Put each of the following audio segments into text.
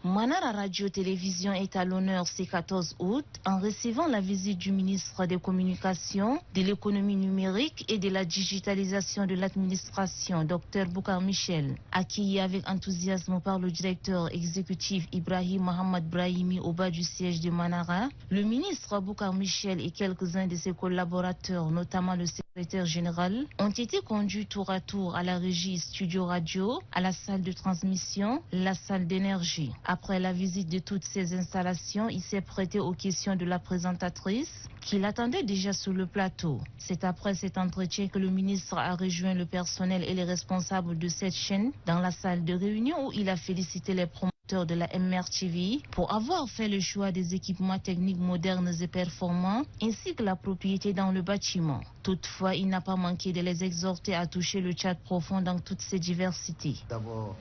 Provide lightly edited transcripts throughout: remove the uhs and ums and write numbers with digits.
Manara Radio-Télévision est à l'honneur ce 14 août en recevant la visite du ministre des Communications, de l'économie numérique et de la digitalisation de l'administration, Dr Boukar Michel. Accueilli avec enthousiasme par le directeur exécutif Ibrahim Mohamed Brahimi au bas du siège de Manara, le ministre Boukar Michel et quelques-uns de ses collaborateurs, notamment le secrétaire général, ont été conduits tour à tour à la régie Studio Radio, à la salle de transmission, la salle d'énergie. Après la visite de toutes ces installations, il s'est prêté aux questions de la présentatrice qui l'attendait déjà sur le plateau. C'est après cet entretien que le ministre a rejoint le personnel et les responsables de cette chaîne dans la salle de réunion où il a félicité les promoteurs de la MRTV pour avoir fait le choix des équipements techniques modernes et performants ainsi que la propriété dans le bâtiment. Toutefois, il n'a pas manqué de les exhorter à toucher le Tchad profond dans toutes ses diversités. D'abord,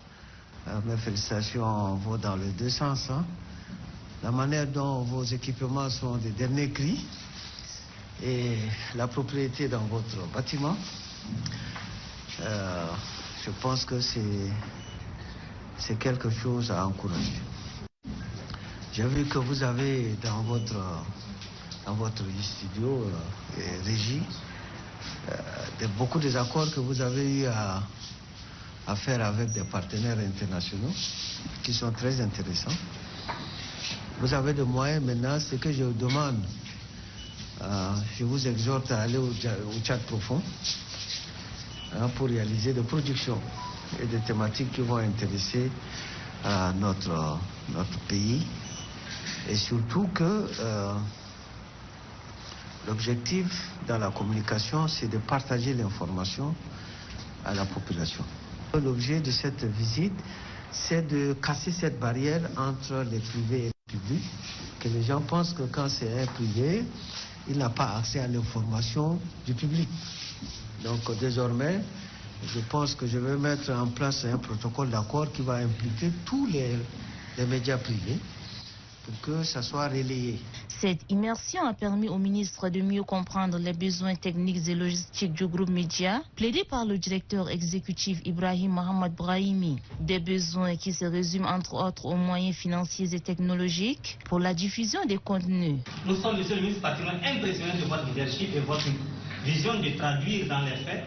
mes félicitations vont dans les deux sens. La manière dont vos équipements sont des derniers cris et la propriété dans votre bâtiment, je pense que c'est quelque chose à encourager. J'ai vu que vous avez dans votre studio et régie beaucoup des accords que vous avez eu à faire avec des partenaires internationaux qui sont très intéressants. Vous avez des moyens maintenant, ce que je vous demande, je vous exhorte à aller au Tchad profond pour réaliser des productions et des thématiques qui vont intéresser notre pays. Et surtout que l'objectif dans la communication, c'est de partager l'information à la population. L'objet de cette visite, c'est de casser cette barrière entre les privés et les publics, que les gens pensent que quand c'est un privé, il n'a pas accès à l'information du public. Donc désormais, je pense que je vais mettre en place un protocole d'accord qui va impliquer tous les médias privés pour que ça soit relayé. Cette immersion a permis au ministre de mieux comprendre les besoins techniques et logistiques du groupe Média, plaidé par le directeur exécutif Ibrahim Mohamed Brahimi. Des besoins qui se résument entre autres aux moyens financiers et technologiques pour la diffusion des contenus. Nous sommes, monsieur le ministre, particulièrement impressionnés de votre leadership et votre vision de traduire dans les faits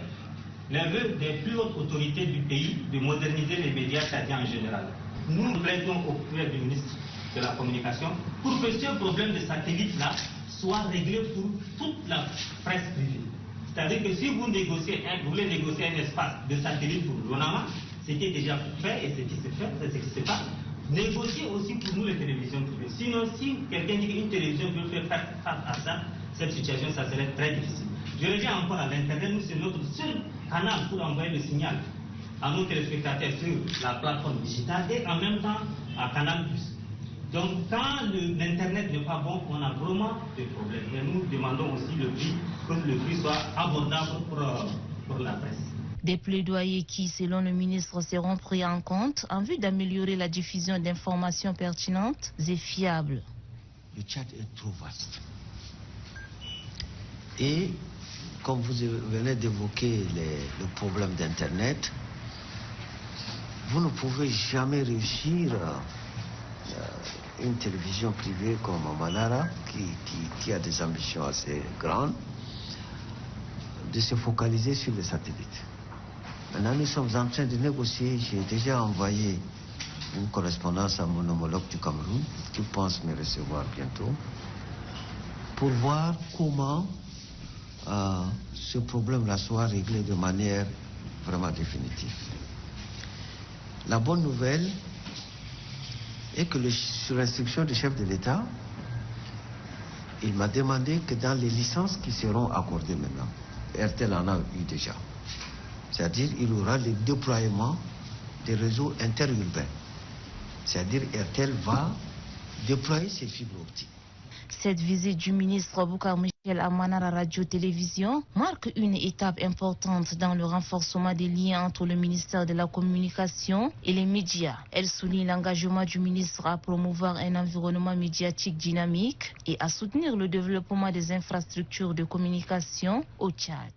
les vœux des plus hautes autorités du pays de moderniser les médias tchadiens en général. Nous plaidons auprès du ministre de la Communication pour que ce problème de satellite-là soit réglé pour toute la presse privée. C'est-à-dire que si vous voulez négocier un espace de satellite pour l'ONAMA, c'était déjà fait et ce qui se fait, c'est ce qui se passe. Négocier aussi pour nous les télévisions privées. Sinon, si quelqu'un dit qu'une télévision veut faire face à ça, cette situation, ça serait très difficile. Je reviens encore à l'Internet, nous c'est notre seul canal pour envoyer le signal à nos téléspectateurs sur la plateforme digitale et en même temps à Canal+. Donc quand l'Internet n'est pas bon, on a vraiment des problèmes. Et nous demandons aussi que le prix soit abordable pour la presse. Des plaidoyers qui, selon le ministre, seront pris en compte en vue d'améliorer la diffusion d'informations pertinentes et fiables. Le Tchad est trop vaste. Et comme vous venez d'évoquer le problème d'Internet, vous ne pouvez jamais réussir une télévision privée comme Manara, qui a des ambitions assez grandes, de se focaliser sur les satellites. Maintenant, nous sommes en train de négocier. J'ai déjà envoyé une correspondance à mon homologue du Cameroun, qui pense me recevoir bientôt, pour voir comment ce problème-là soit réglé de manière vraiment définitive. La bonne nouvelle est que sur l'instruction du chef de l'État, il m'a demandé que dans les licences qui seront accordées maintenant, RTL en a eu déjà, c'est-à-dire il y aura le déploiement des réseaux interurbains, c'est-à-dire RTL va déployer ses fibres optiques. Cette visite du ministre Boukar Michel à Manara Radio-Télévision marque une étape importante dans le renforcement des liens entre le ministère de la Communication et les médias. Elle souligne l'engagement du ministre à promouvoir un environnement médiatique dynamique et à soutenir le développement des infrastructures de communication au Tchad.